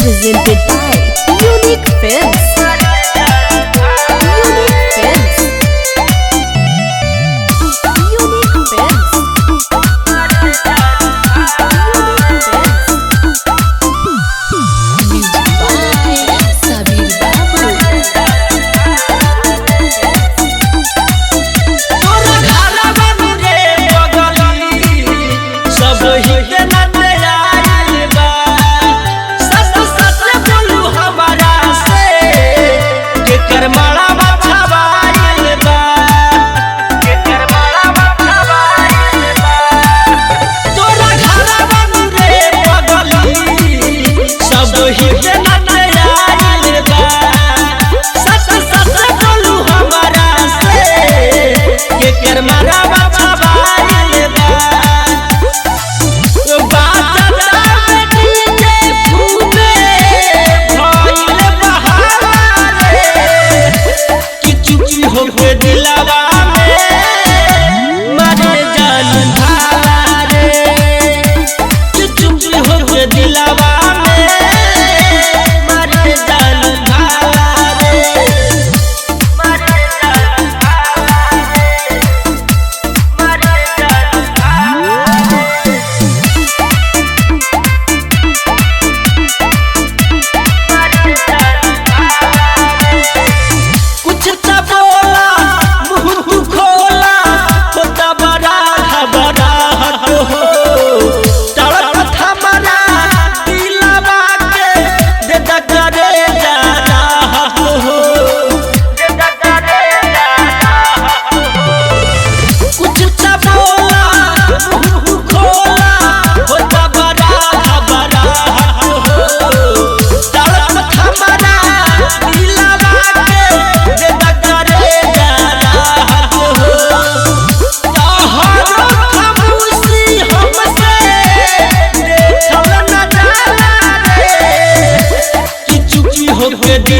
presented by Unique Films. Unique Films. Unique Films. Music by Sabir Babu.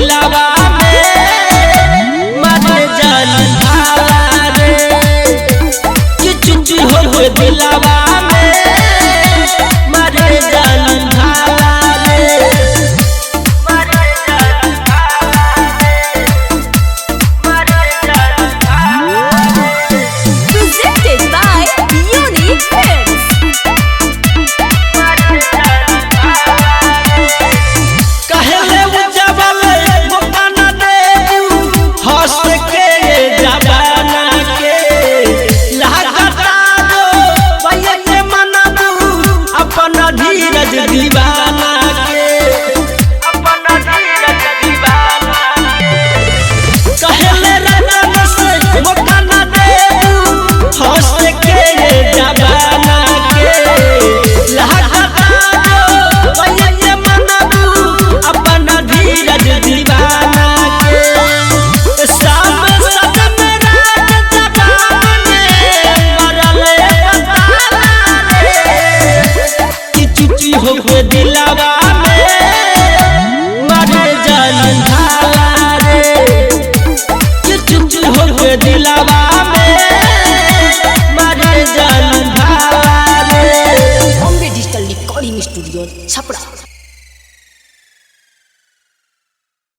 दिलावा में मारे जान भाला रे कि चुची हो दिलावा में मारे जान भाला रे मारे जान भाला रे मारे जान भाला रे Presented by Unique Films. मारे जान भाला रे कहले दीवाना के अपना धीरज दीवाना के कहले रतन से मौका न देबू हंस के जवाना के लहका दो ये मनबू अपना धीरज दीवाना के शाम सदम रात जवाने मरले बताला रे कि चुची हो दिलावा में मारे जान भाला रे कि चुची हो दिलावा